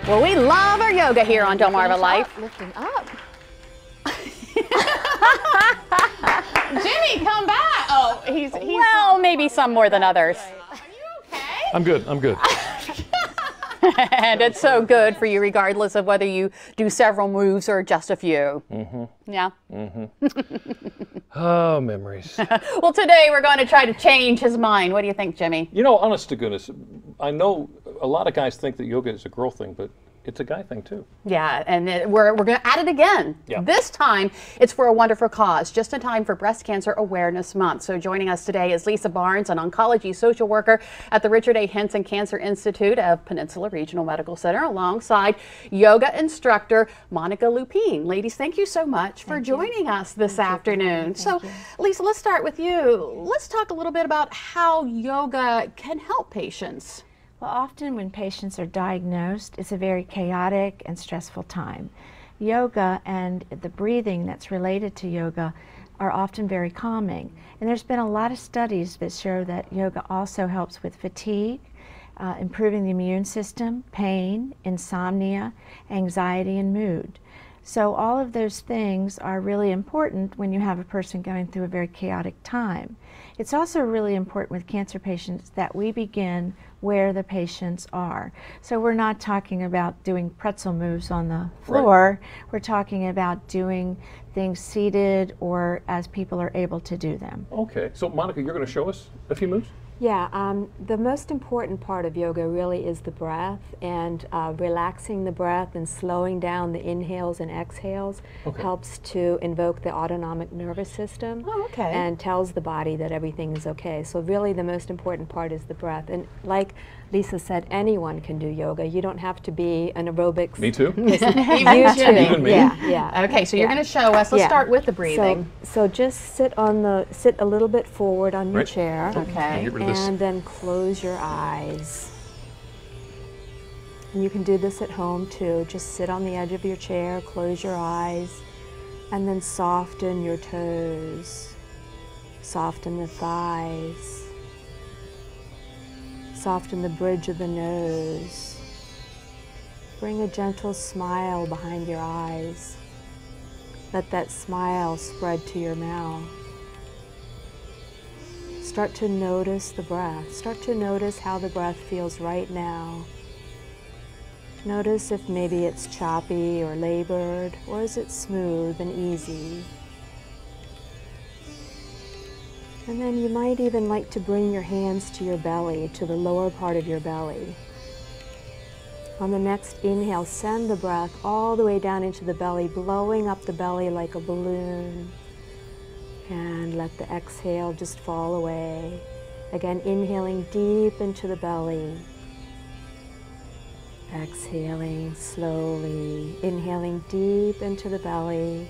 Well, we love our yoga here on Delmarva Life. Lifting up. Jimmy, come back. Oh, he's well, maybe some more than others. Are you okay? I'm good. I'm good. And it's so good for you regardless of whether you do several moves or just a few. Mm-hmm. Yeah? Mm-hmm. Oh, memories. Well, today we're going to try to change his mind. What do you think, Jimmy? You know, honest to goodness, I know a lot of guys think that yoga is a girl thing, but it's a guy thing too. Yeah, and we're going to add it again. Yeah. This time, it's for a wonderful cause, just in time for Breast Cancer Awareness Month. So joining us today is Lisa Barnes, an oncology social worker at the Richard A. Henson Cancer Institute of Peninsula Regional Medical Center, alongside yoga instructor Monica Lupean. Ladies, thank you so much for joining us this afternoon. So, Lisa, let's start with you. Let's talk a little bit about how yoga can help patients. Well, often when patients are diagnosed, it's a very chaotic and stressful time. Yoga and the breathing that's related to yoga are often very calming. And there's been a lot of studies that show that yoga also helps with fatigue, improving the immune system, pain, insomnia, anxiety, and mood. So all of those things are really important when you have a person going through a very chaotic time. It's also really important with cancer patients that we begin where the patients are. So we're not talking about doing pretzel moves on the floor. Right. We're talking about doing things seated or as people are able to do them. Okay, so Monica, you're going to show us a few moves? Yeah, the most important part of yoga really is the breath, and relaxing the breath and slowing down the inhales and exhales helps to invoke the autonomic nervous system and tells the body that everything is okay. So really the most important part is the breath. And like Lisa said, anyone can do yoga. You don't have to be an aerobics. Me too. You too. Even me. Yeah. Okay, so you're going to show us. Let's start with the breathing. So just sit a little bit forward on your chair. Okay. And then close your eyes. And you can do this at home too. Just sit on the edge of your chair, close your eyes, and then soften your toes. Soften the thighs. Soften the bridge of the nose. Bring a gentle smile behind your eyes. Let that smile spread to your mouth. Start to notice the breath. Start to notice how the breath feels right now. Notice if maybe it's choppy or labored, or is it smooth and easy. And then you might even like to bring your hands to your belly, to the lower part of your belly. On the next inhale, send the breath all the way down into the belly, blowing up the belly like a balloon. And let the exhale just fall away. Again, inhaling deep into the belly. Exhaling slowly. Inhaling deep into the belly.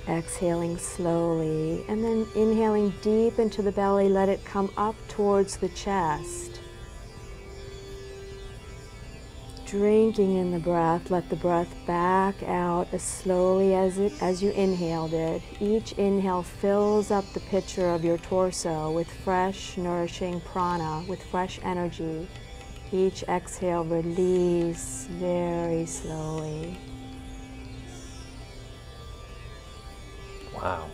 Exhaling slowly. And then inhaling deep into the belly, let it come up towards the chest. Drinking in the breath, let the breath back out as slowly as you inhaled it. Each inhale fills up the picture of your torso with fresh, nourishing prana, with fresh energy. Each exhale, release very slowly. Wow.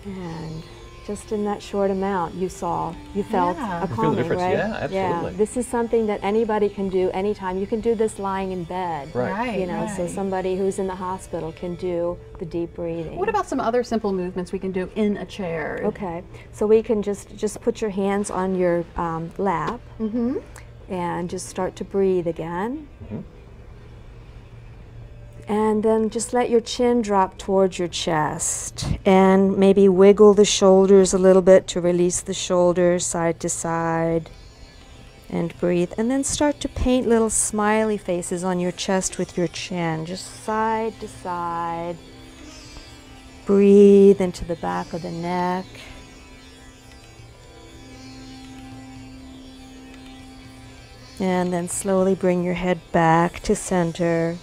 And just in that short amount, you felt a Feel calming, the difference. right? Yeah, absolutely. Yeah, this is something that anybody can do anytime. You can do this lying in bed. Right. You know, so somebody who's in the hospital can do the deep breathing. What about some other simple movements we can do in a chair? Okay, so we can just put your hands on your lap and just start to breathe again. And then just let your chin drop towards your chest and maybe wiggle the shoulders a little bit to release the shoulders side to side and breathe. And then start to paint little smiley faces on your chest with your chin, just side to side. Breathe into the back of the neck. And then slowly bring your head back to center.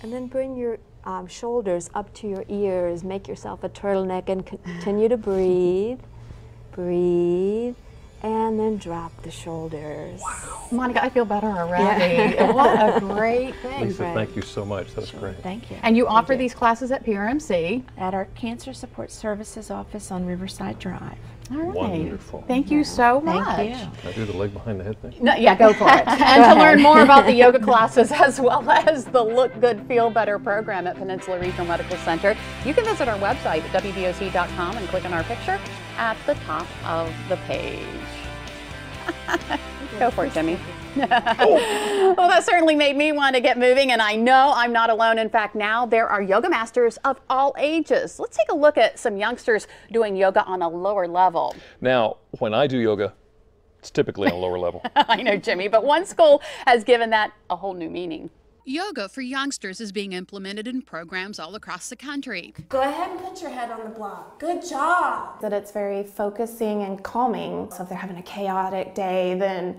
And then bring your shoulders up to your ears. Make yourself a turtleneck and continue to breathe. Breathe. And then drop the shoulders. Wow. Monica, I feel better already. What a great thing. Lisa, thank you so much. That was great. Thank you. And you offer these classes at PRMC? At our Cancer Support Services office on Riverside Drive. All right. Wonderful. Thank you so much. Thank you. Can I do the leg behind the head thing? No, yeah, go for it. And to learn more about the yoga classes as well as the Look Good, Feel Better program at Peninsula Regional Medical Center, you can visit our website at wboc.com and click on our picture at the top of the page. Go for it, Jimmy. Well, that certainly made me want to get moving, and I know I'm not alone. In fact, now there are yoga masters of all ages. Let's take a look at some youngsters doing yoga on a lower level. Now, when I do yoga, it's typically on a lower level. I know, Jimmy, but one school has given that a whole new meaning. Yoga for youngsters is being implemented in programs all across the country. Go ahead and put your head on the block. Good job. That it's very focusing and calming. So if they're having a chaotic day, then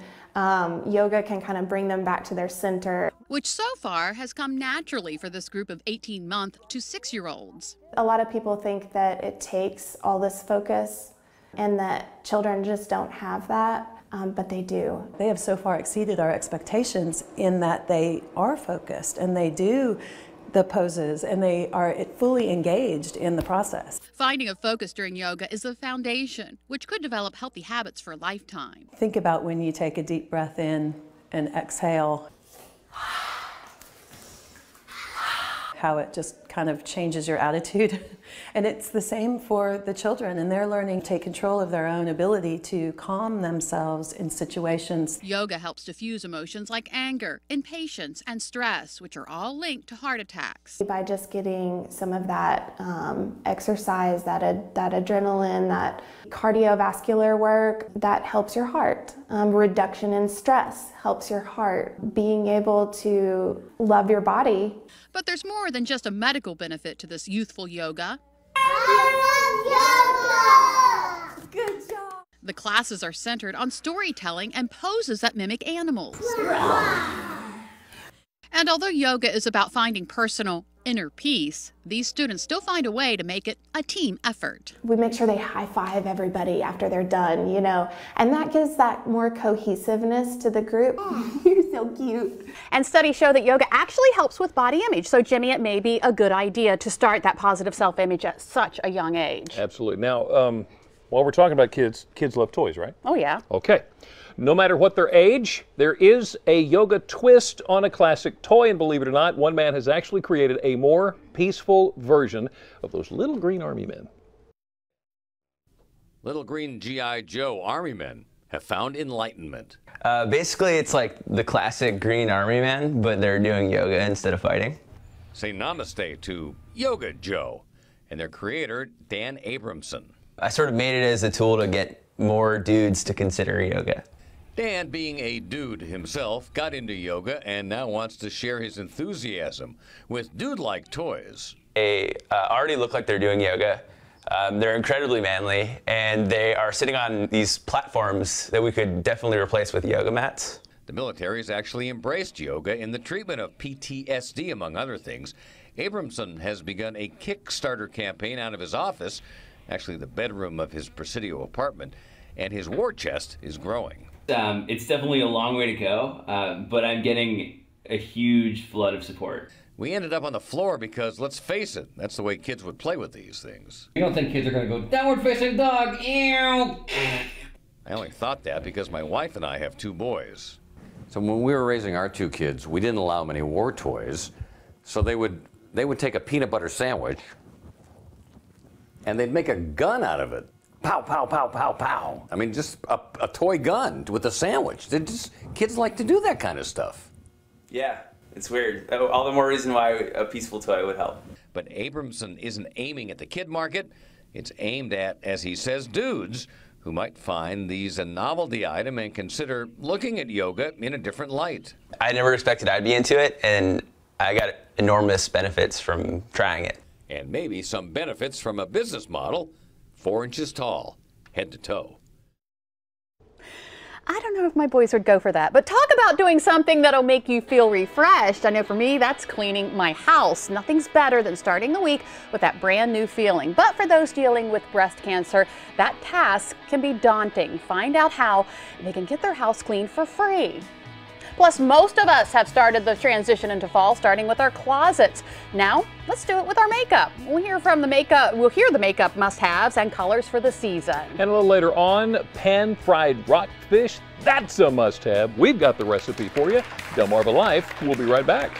yoga can kind of bring them back to their center. Which so far has come naturally for this group of 18-month to 6-year-olds. A lot of people think that it takes all this focus and that children just don't have that. But they do. They have so far exceeded our expectations in that they are focused and they do the poses and they are fully engaged in the process. Finding a focus during yoga is the foundation, which could develop healthy habits for a lifetime. Think about when you take a deep breath in and exhale, how it just kind of changes your attitude. And it's the same for the children, and they're learning to take control of their own ability to calm themselves in situations. Yoga helps diffuse emotions like anger, impatience, and stress, which are all linked to heart attacks. By just getting some of that exercise, that adrenaline, that cardiovascular work, that helps your heart. Reduction in stress helps your heart. Being able to love your body. But there's more than just a medical benefit to this youthful yoga. I love yoga! Good job. The classes are centered on storytelling and poses that mimic animals. And although yoga is about finding personal inner peace, these students still find a way to make it a team effort. We make sure they high-five everybody after they're done, you know, and that gives that more cohesiveness to the group. Oh, you're so cute. And studies show that yoga actually helps with body image. So, Jimmy, it may be a good idea to start that positive self-image at such a young age. Absolutely. Now, while we're talking about kids, kids love toys, right? Oh, yeah. Okay. No matter what their age, there is a yoga twist on a classic toy, and believe it or not, one man has actually created a more peaceful version of those little green army men. Little green G.I. Joe army men have found enlightenment. Basically, it's like the classic green army man, but they're doing yoga instead of fighting. Say namaste to Yoga Joe and their creator, Dan Abramson. I sort of made it as a tool to get more dudes to consider yoga. Dan, being a dude himself, got into yoga and now wants to share his enthusiasm with dude-like toys. They already look like they're doing yoga. They're incredibly manly, and they are sitting on these platforms that we could definitely replace with yoga mats. The military has actually embraced yoga in the treatment of PTSD, among other things. Abramson has begun a Kickstarter campaign out of his office, actually the bedroom of his Presidio apartment, and his war chest is growing. It's definitely a long way to go, but I'm getting a huge flood of support. We ended up on the floor because, let's face it, that's the way kids would play with these things. You don't think kids are going to go, downward facing dog, ew! I only thought that because my wife and I have 2 boys. So when we were raising our 2 kids, we didn't allow them any war toys, so they would take a peanut butter sandwich and they'd make a gun out of it. Pow, pow, pow, pow, pow. I mean, just a toy gun with a sandwich. Kids like to do that kind of stuff. Yeah, it's weird. All the more reason why a peaceful toy would help. But Abramson isn't aiming at the kid market. It's aimed at, as he says, dudes who might find these a novelty item and consider looking at yoga in a different light. I never expected I'd be into it, and I got enormous benefits from trying it. And maybe some benefits from a business model 4 inches tall, head to toe. I don't know if my boys would go for that, but talk about doing something that'll make you feel refreshed. I know for me, that's cleaning my house. Nothing's better than starting the week with that brand new feeling. But for those dealing with breast cancer, that task can be daunting. Find out how they can get their house cleaned for free. Plus, most of us have started the transition into fall, starting with our closets. Now, let's do it with our makeup. We'll hear the makeup must-haves and colors for the season. And a little later on, pan-fried rockfish. That's a must-have. We've got the recipe for you. Delmarva Life. We'll be right back.